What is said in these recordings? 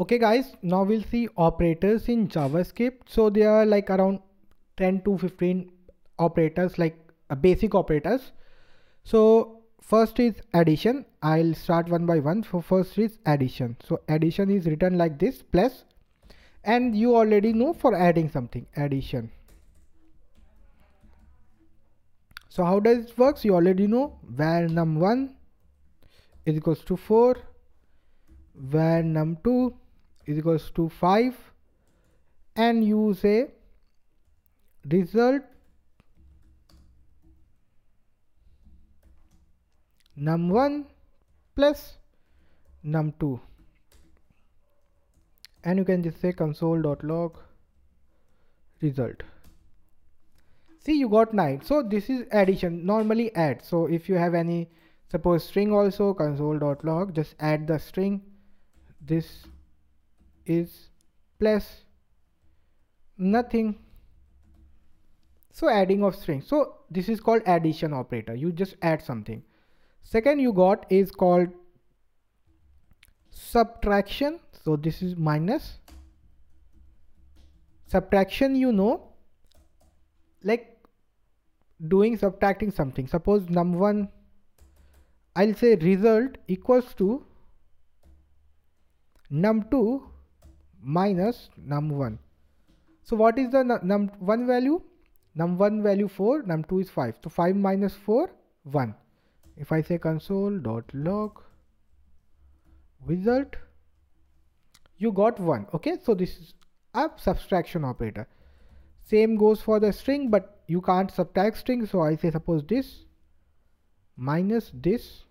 Okay guys, now we'll see operators in JavaScript. So there are like around 10 to 15 operators, like basic operators. So first is addition. I'll start one by one. So first is addition. So addition is written like this, plus, and you already know for adding something, addition. So how does it work? You already know where num1 is equals to 4, where num2 is equals to 5, and you say result num1 plus num2, and you can just say console.log result. See, you got 9. So this is addition, normally add. So if you have any, suppose string also, console.log, just add the string. This is plus nothing. So adding of string. So this is called addition operator. You just add something. Second you got is called subtraction. So this is minus. Subtraction, you know, like doing subtracting something. Suppose num1, I'll say result equals to num2 minus num1. So what is the num1 value? Num1 value 4, num2 is 5. So 5 minus 4, 1. If I say console.log result, you got 1. Okay, so this is a subtraction operator. Same goes for the string, but you can't subtract string. So I say suppose this minus this.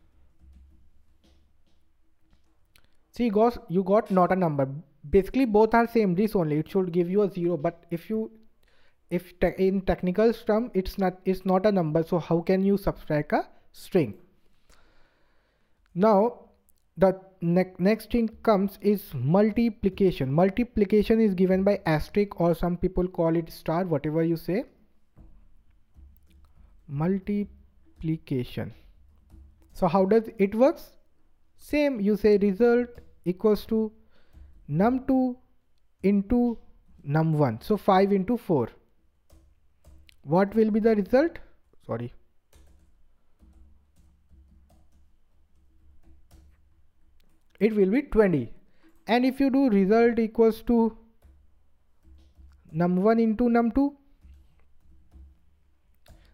See, you got not a number. Basically both are same, this only, it should give you a 0, but in technical term it's not a number. So how can you subtract a string? Now the next thing comes is multiplication. Multiplication is given by asterisk, or some people call it star, whatever you say. Multiplication. So how does it works? Same, you say result equals to num2 into num1. So 5 into 4. What will be the result? Sorry. It will be 20. And if you do result equals to num1 into num2,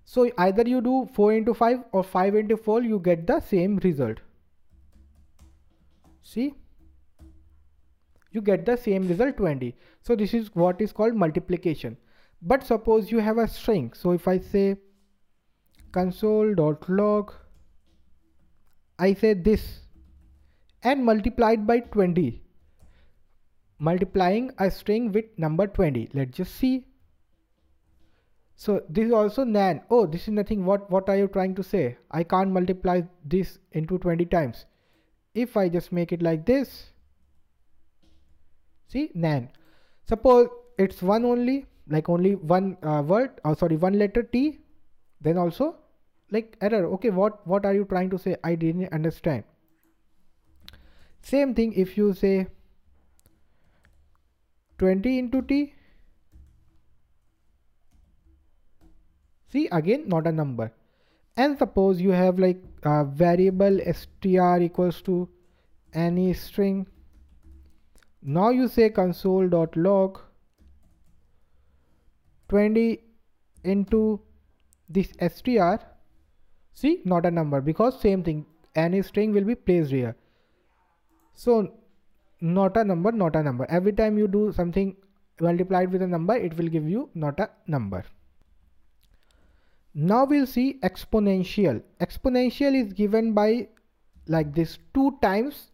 so either you do 4 into 5 or 5 into 4, you get the same result. See, you get the same result, 20. So this is what is called multiplication. But suppose you have a string. So if I say console.log, I say this and multiplied by 20, multiplying a string with number 20. Let's just see. So this is also nan. Oh, this is nothing. What are you trying to say? I can't multiply this into 20 times. If I just make it like this, see, nan. Suppose it's one only, like only one word, or sorry, one letter T, then also like error. Okay, what are you trying to say? I didn't understand. Same thing if you say 20 into T. See, again not a number. And suppose you have like a variable str equals to any string. Now you say console.log 20 into this str. See, not a number, because same thing, any string will be placed here. So not a number, not a number. Every time you do something multiplied with a number, it will give you not a number. Now we'll see exponential. Exponential is given by like this 2 times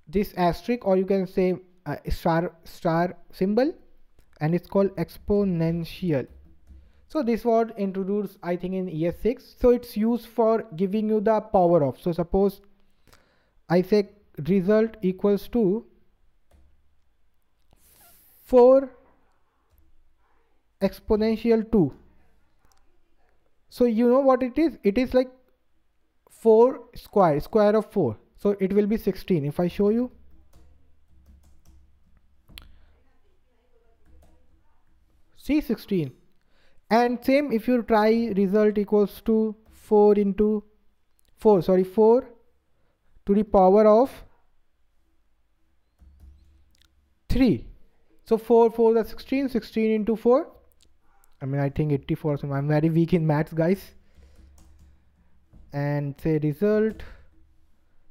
this asterisk, or you can say star symbol, and it's called exponential. So this word introduced I think in ES6. So it's used for giving you the power of. So suppose I say result equals to 4 exponential 2. So you know what it is? It is like 4 square of 4. So it will be 16. If I show you, See 16. And same if you try result equals to 4 into 4, sorry, 4 to the power of 3. So 4 that's 16, 16 into 4. I mean, I think 84. So I'm very weak in maths, guys. And say result,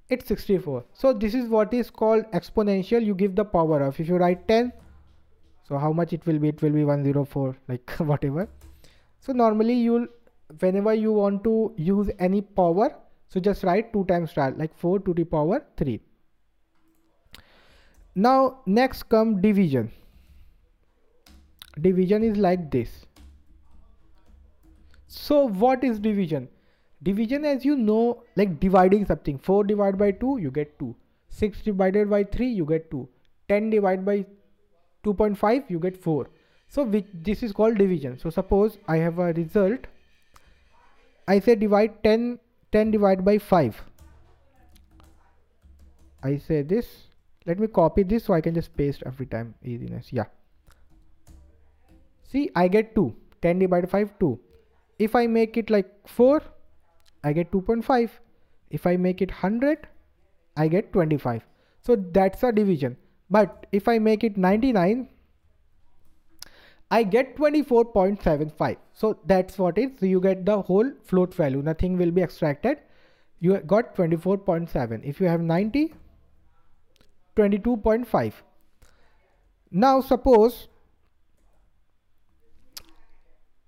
it's 64. So this is what is called exponential. You give the power of, if you write 10, so how much it will be? It will be 104, like whatever. So normally you'll, whenever you want to use any power, so just write 2 times star, like 4 to the power 3. Now next come division. Division is like this. So what is division? Division, as you know, like dividing something. 4 divided by 2, you get 2. 6 divided by 3, you get 2. 10 divided by 2.5, you get 4. So this is called division. So suppose I have a result. I say divide 10 divided by 5. I say this. Let me copy this so I can just paste every time. Easiness. Yeah. See, I get 2. 10 divided by 5, 2. If I make it like 4, I get 2.5. If I make it 100, I get 25. So that's a division. But if I make it 99, I get 24.75. So that's what it is. So you get the whole float value. Nothing will be extracted. You got 24.7. If you have 90, 22.5. Now suppose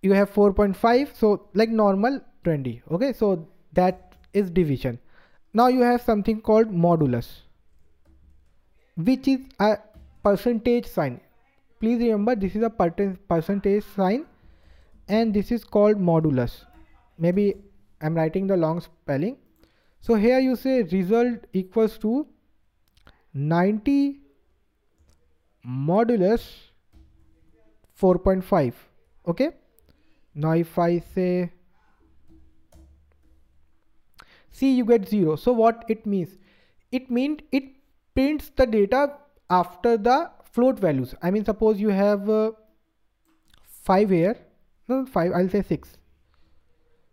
you have 4.5. So like normal 20. Okay. So that is division. Now you have something called modulus, which is a percentage sign. Please remember, this is a percentage sign and this is called modulus. Maybe I'm writing the long spelling. So here you say result equals to 90 modulus 4.5. Okay. Now if I say, see, you get 0. So what it means? It means it prints the data after the float values. I mean, suppose you have 5 here. No, 5, I'll say 6.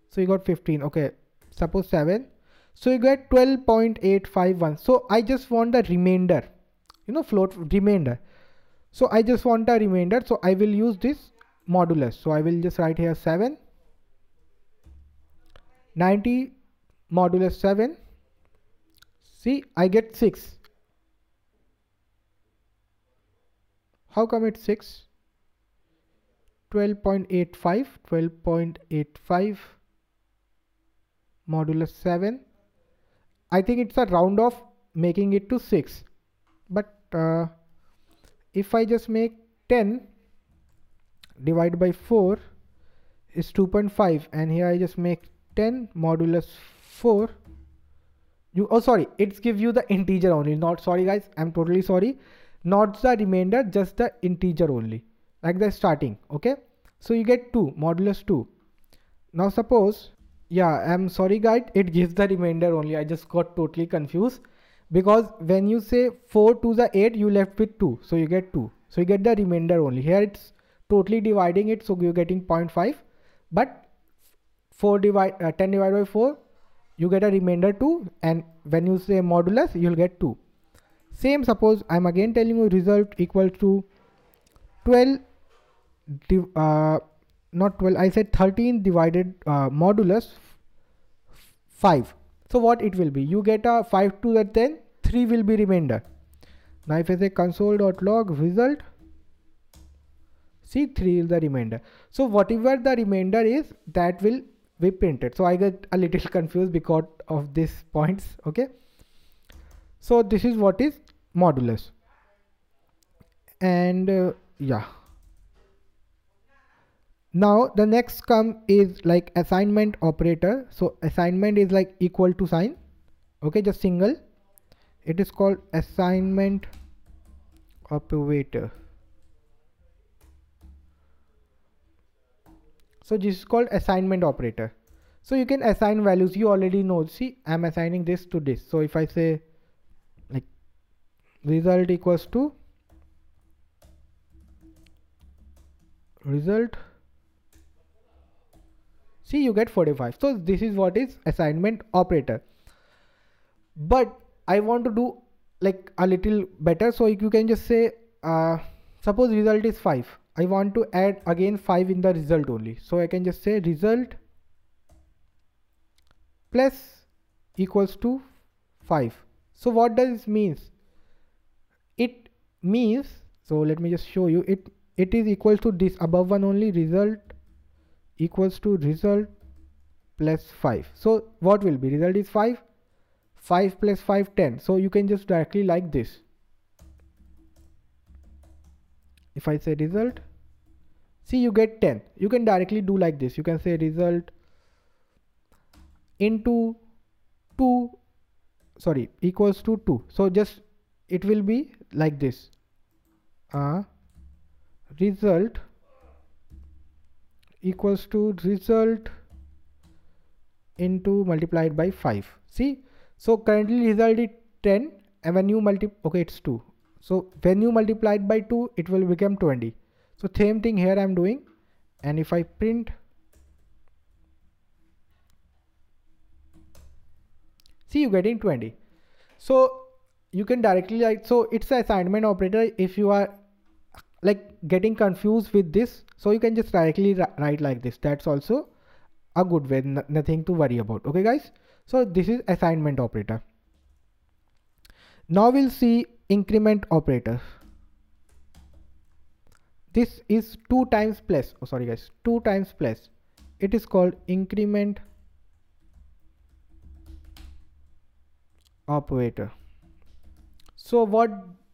So you got 15. Okay. Suppose 7. So you get 12.851. So I just want the remainder, float remainder. So I just want a remainder. So I will use this modulus. So I will just write here 7. 90 modulus 7. See, I get 6. How come it's 6? 12.85. 12.85 modulus 7. I think it's a round off, making it to 6. But if I just make 10 divided by 4 is 2.5, and here I just make 10 modulus 4. Sorry, it's give you the integer only. Not, sorry guys, I'm totally sorry. Not the remainder, just the integer only, like the starting. Okay. So you get 2 modulus 2. Now suppose, yeah, I'm sorry guys, it gives the remainder only. I just got totally confused, because when you say 4 to the 8, you left with 2. So you get 2. So you get the remainder only. Here it's totally dividing it. So you're getting 0.5. But 10 divided by 4, you get a remainder 2. And when you say modulus, you'll get 2. Same, suppose I'm again telling you result equal to 12, not 12, I said 13 divided modulus 5. So what it will be? You get a 5 to the 10, 3 will be remainder. Now if I say console.log result, see, 3 is the remainder. So whatever the remainder is, that will be printed. So I get a little confused because of these points. Okay. So this is what is modulus. And yeah. Now the next come is like assignment operator. So assignment is like equal to sign. Okay, just single. It is called assignment operator. So this is called assignment operator. So you can assign values. You already know. See, I'm assigning this to this. So if I say like result equals to result. See, you get 45. So this is what is assignment operator. But I want to do like a little better. So you can just say, suppose result is 5. I want to add again 5 in the result only. So I can just say result plus equals to 5. So what does this means? It means, so let me just show you, it is equal to this above one only, result equals to result plus 5. So what will be result is 5, 5 plus 5 10. So you can just directly like this. If I say result, see, you get 10. You can directly do like this. You can say result into 2, sorry, equals to 2. So just it will be like this. Result equals to result into multiplied by 5. See, so currently result is 10, and when you okay, it's 2. So when you multiply it by 2, it will become 20. So same thing here I'm doing, and if I print, see, you getting 20. So you can directly like, so it's an assignment operator. If you are like getting confused with this, so you can just directly write like this. That's also a good way, nothing to worry about. Okay guys, so this is assignment operator. Now we'll see increment operator. This is 2 times plus, oh sorry guys, 2 times plus. It is called increment operator. So what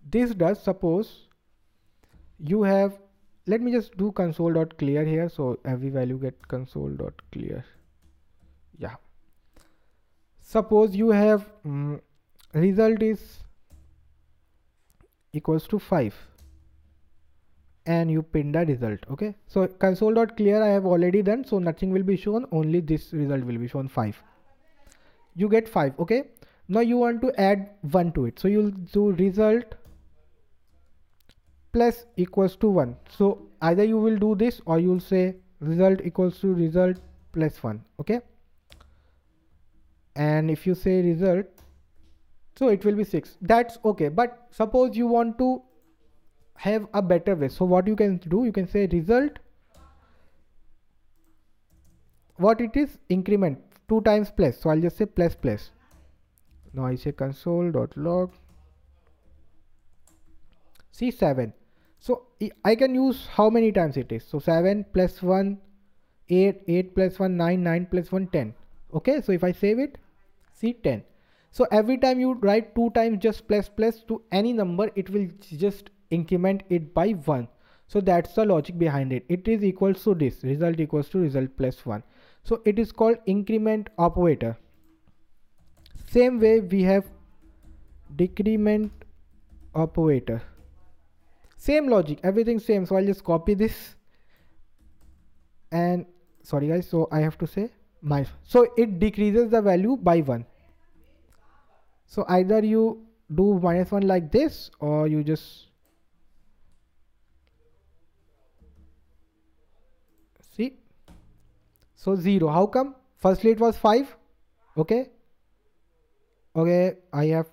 this does, suppose you have, let me just do console.clear here, so every value get console.clear. Yeah, suppose you have result is equals to 5 and you print the result. Okay, so console.clear I have already done, so nothing will be shown, only this result will be shown, 5. You get 5. Okay, now you want to add 1 to it, so you'll do result plus equals to 1. So either you will do this or you'll say result equals to result plus 1. Okay, and if you say result, so it will be 6. That's okay, but suppose you want to have a better way, so what you can do, you can say result, what it is, increment 2 times plus, so I'll just say plus plus. Now I say console.log, see, 7. So I can use how many times it is, so 7 plus 1 8, 8 plus 1 9, 9 plus 1 10. Okay, so if I save it, see, 10. So every time you write 2 times just plus plus to any number, it will just increment it by 1. So that's the logic behind it. It is equals to this, result equals to result plus 1. So it is called increment operator. Same way we have decrement operator. Same logic, everything same. So I'll just copy this, and sorry guys, so I have to say my, so it decreases the value by 1. So either you do -1 like this, or you just see, so 0. How come? Firstly it was 5. Okay, I have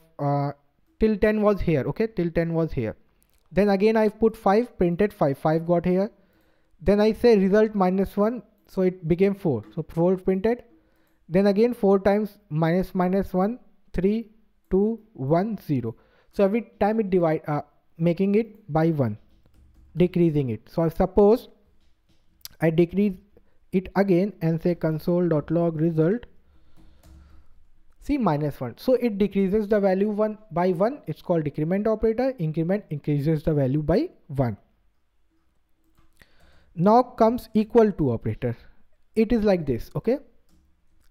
till 10 was here. Okay, till 10 was here. Then again I put 5, printed 5, 5 got here. Then I say result -1, so it became 4, so 4 printed. Then again 4 times minus 1, 3, 2, 1, 0. So every time it divide, making it by 1, decreasing it. So I suppose I decrease it again and say console.log result, see, -1. So it decreases the value 1 by 1. It's called decrement operator. Increment increases the value by 1. Now comes equal to operator. It is like this. Okay,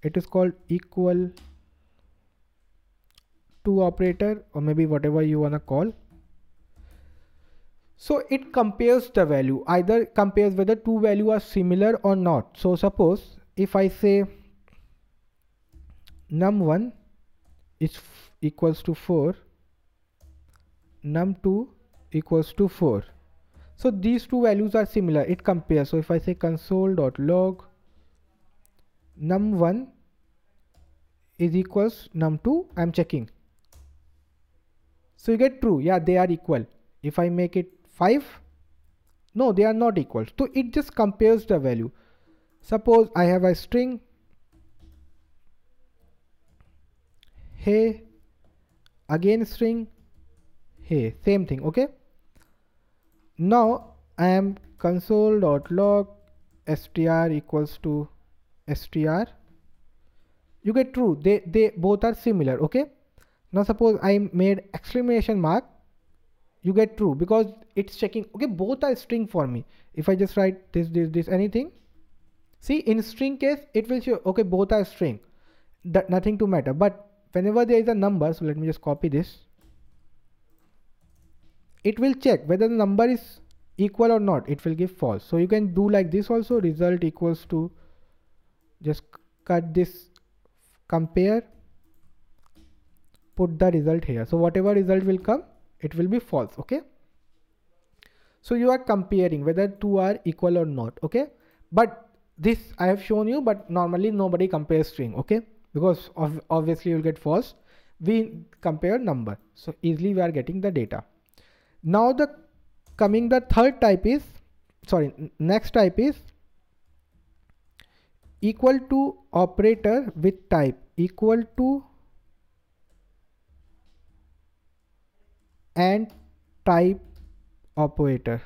it is called equal to operator, or maybe whatever you wanna call. So it compares the value, either compares whether two values are similar or not. So suppose if I say num1 is equals to 4, num2 equals to 4. So these two values are similar, it compares. So if I say console.log num1 is equals num2, I'm checking. So you get true, yeah, they are equal. If I make it 5, no, they are not equal. So it just compares the value. Suppose I have a string, hey, again string, hey, same thing. Okay, now I am console.log str equals to str. You get true, they both are similar. Okay, now suppose I made exclamation mark, you get true because it's checking. Okay, both are string for me. If I just write this anything, see, in string case it will show okay both are string, that nothing to matter. But whenever there is a number, so let me just copy this, it will check whether the number is equal or not, it will give false. So you can do like this also, result equals to, just cut this, compare, put the result here. So whatever result will come, it will be false. Okay, so you are comparing whether two are equal or not. Okay, but this I have shown you, but normally nobody compares string. Okay, because obviously you'll get false. We compare number, so easily we are getting the data. Now the third type is, next type is equal to operator with type equal to and type operator.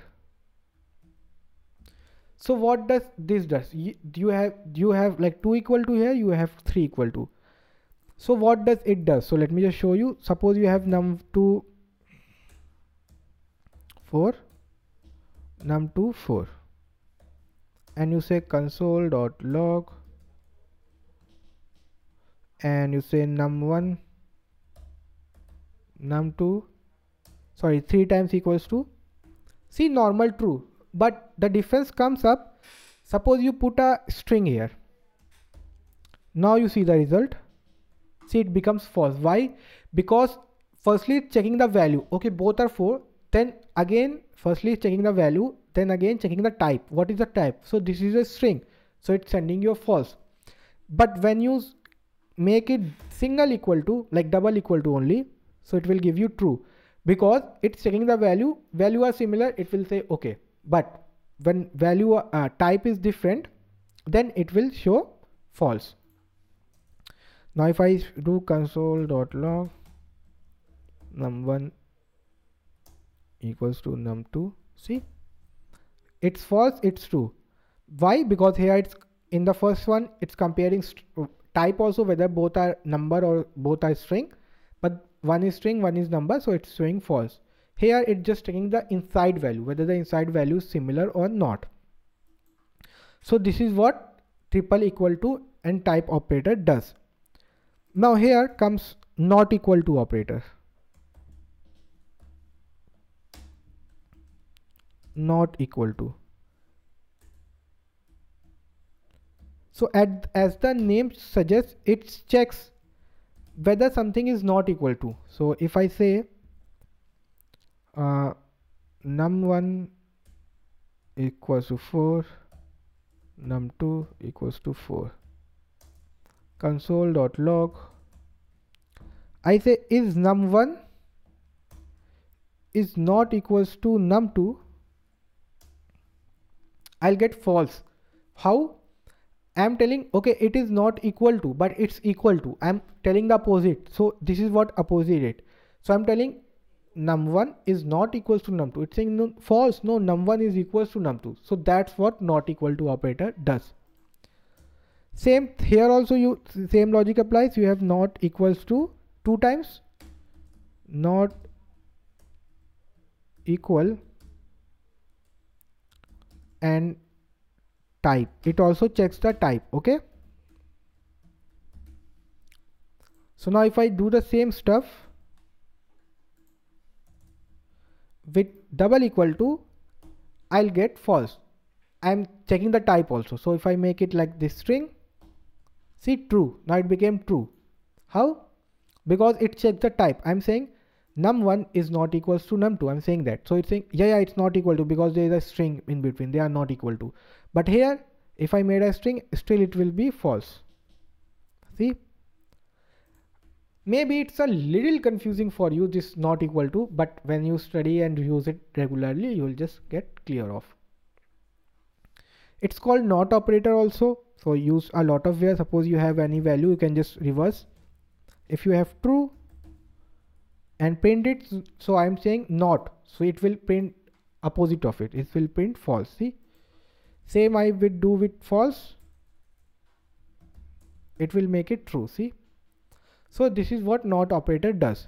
So what does this does? You have like 2 equal to, here you have 3 equal to. So what does it does? So let me just show you. Suppose you have num2 4, num2 4, and you say console.log and you say num1 num2, 3 times equals to, see, normal true, but the difference comes up. Suppose you put a string here, now you see the result, see, it becomes false. Why? Because firstly it's checking the value, okay, both are 4, then again firstly checking the value, then again checking the type. What is the type? So this is a string, so it's sending you a false. But when you make it single equal to, like double equal to only, so it will give you true, because it's checking the value are similar, it will say okay. But when value type is different, then it will show false. Now if I do console.log num1 equals to num2, see, it's false, it's true. Why? Because here it's in the first one it's comparing type also, whether both are number or both are string, but one is string, one is number, so it's showing false. Here it's just checking the inside value, whether the inside value is similar or not. So this is what triple equal to and type operator does. Now here comes not equal to operator. Not equal to. So as the name suggests, it checks whether something is not equal to. So if I say num1 equals to 4, num2 equals to 4, console.log, I say is num1 is not equals to num2, I'll get false. How? I'm telling okay it is not equal to, but it's equal to. I'm telling the opposite. So this is what opposite it. So I'm telling num1 is not equals to num2. It's saying no, false. No, num1 is equals to num2. So that's what not equal to operator does. Same here also, same logic applies. You have not equals to 2 times, not equal and type. It also checks the type. Okay, so now if I do the same stuff with double equal to, I'll get false. I'm checking the type also. So if I make it like this string, see, true. Now it became true. How? Because it checked the type. I'm saying num1 is not equals to num2. I'm saying that. So it's saying, yeah, it's not equal to, because there is a string in between. They are not equal to. But here, if I made a string, still it will be false. See? Maybe it's a little confusing for you, this not equal to, but when you study and use it regularly, you will just get clear of. It's called not operator also. So use a lot of where. Suppose you have any value, you can just reverse. If you have true and print it, so I'm saying not, so it will print opposite of it. It will print false. See, same I will do with false. It will make it true. See, so this is what not operator does.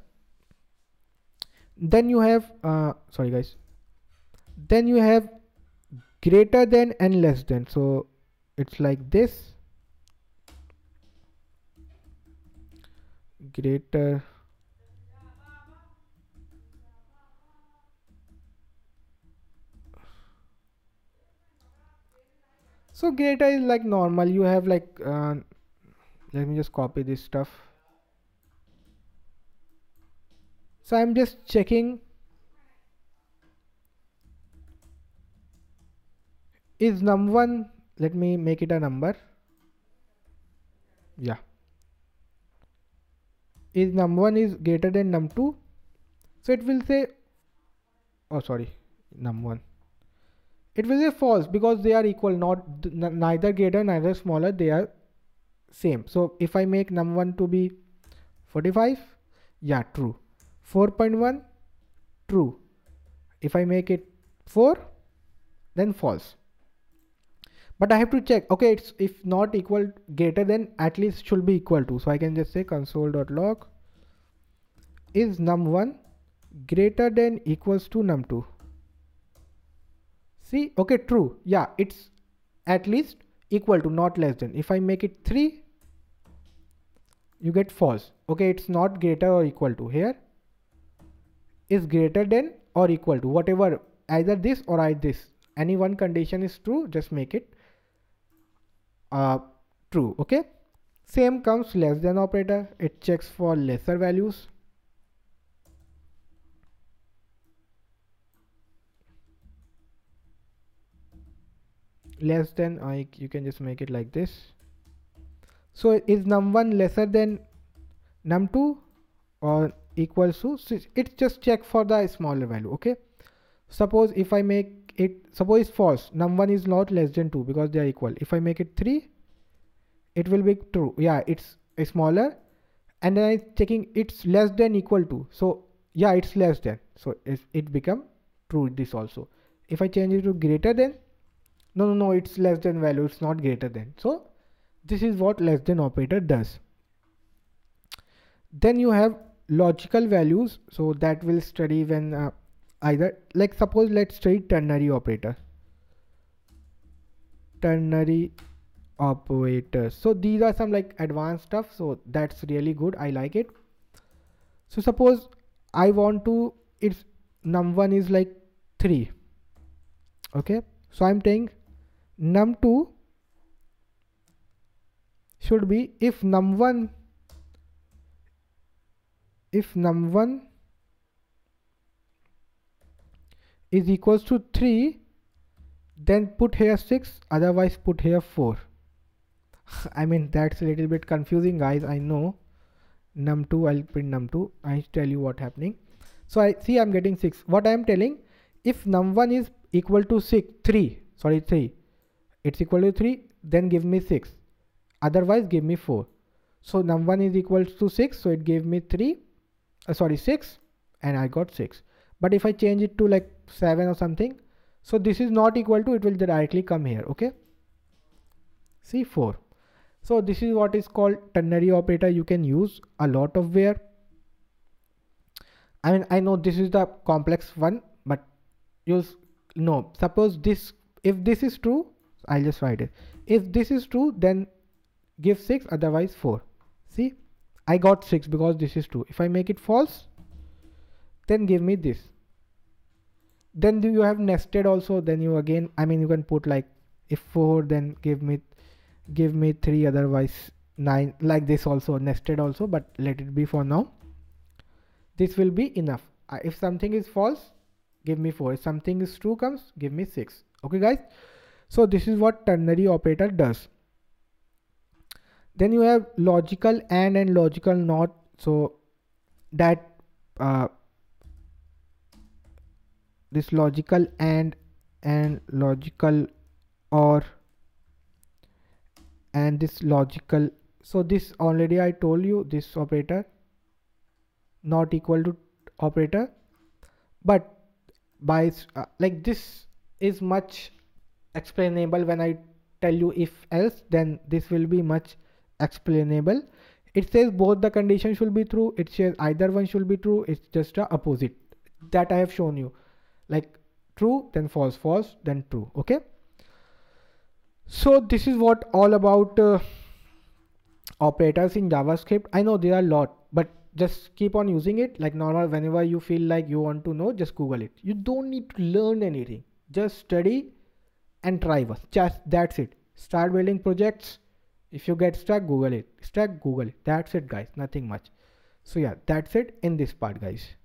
Then you have sorry guys. Then you have greater than and less than. So it's like this. Greater. So greater is like normal. You have like let me just copy this stuff. So I'm just checking, is num1, let me make it a number. Yeah, is num1 is greater than num2. So it will say, oh sorry, num1, it will say false, because they are equal, not neither greater neither smaller, they are same. So if I make num1 to be 45, yeah, true. 4.1, true. If I make it 4, then false. But I have to check, okay, it's if not equal greater than, at least should be equal to. So I can just say console.log is num1 greater than equals to num2. See, okay, true. Yeah, it's at least equal to, not less than. If I make it 3, you get false. Okay, it's not greater or equal to. Here is greater than or equal to, whatever, either this or either this. Any one condition is true, just make it true. Okay, same comes less than operator. It checks for lesser values. Less than, you can just make it like this. So is num1 lesser than num2 or equals to, so it's just check for the smaller value. Okay, suppose if I make it, suppose it's false, num1 is not less than 2 because they are equal. If I make it 3, it will be true. Yeah, it's smaller. And then I'm checking it's less than equal to, so yeah, it's less than, so it become true this also. If I change it to greater than, no, it's less than value, it's not greater than. So this is what less than operator does. Then you have logical values, so that will study when either, like suppose let's study ternary operator. Ternary operators, so these are some like advanced stuff, so that's really good, I like it. So suppose I want to, it's num1 is like 3. Okay, so I'm saying num2 should be, if num1 is equals to 3, then put here 6, otherwise put here 4. I mean, that's a little bit confusing, guys, I know. Num2, I'll print num2, I tell you what happening. So I see I'm getting 6. What I'm telling, if num1 is equal to 3, it's equal to 3, then give me 6, otherwise give me 4. So num1 is equal to 6, so it gave me 6, and I got 6. But if I change it to like 7 or something, so this is not equal to, it will directly come here. Okay, see, 4. So this is what is called ternary operator. You can use a lot of where. I mean, I know this is the complex one, but you'll know, suppose this, if this is true, I'll just write it. If this is true, then give 6, otherwise 4. See, I got 6 because this is true. If I make it false, then give me this. Then do you have nested also, then you again, I mean, you can put like, if 4, then give me 3, otherwise 9, like this also, nested also, but let it be for now. this will be enough. If something is false, give me 4. If something is true comes, give me 6. Okay guys, so this is what ternary operator does. Then you have logical and logical not. So that this logical and logical or and this logical, so this already I told you, this operator not equal to operator, but by like this is much explainable. When I tell you if else, then this will be much explainable. It says both the conditions should be true, it says either one should be true, it's just a opposite that I have shown you, like true then false, false then true. Okay, so this is what all about operators in JavaScript. I know there are a lot, but just keep on using it like normal. Whenever you feel like you want to know, just Google it. You don't need to learn anything, just study and try once. Just that's it. Start building projects. If you get stuck, Google it. That's it guys, nothing much. So yeah, that's it in this part guys.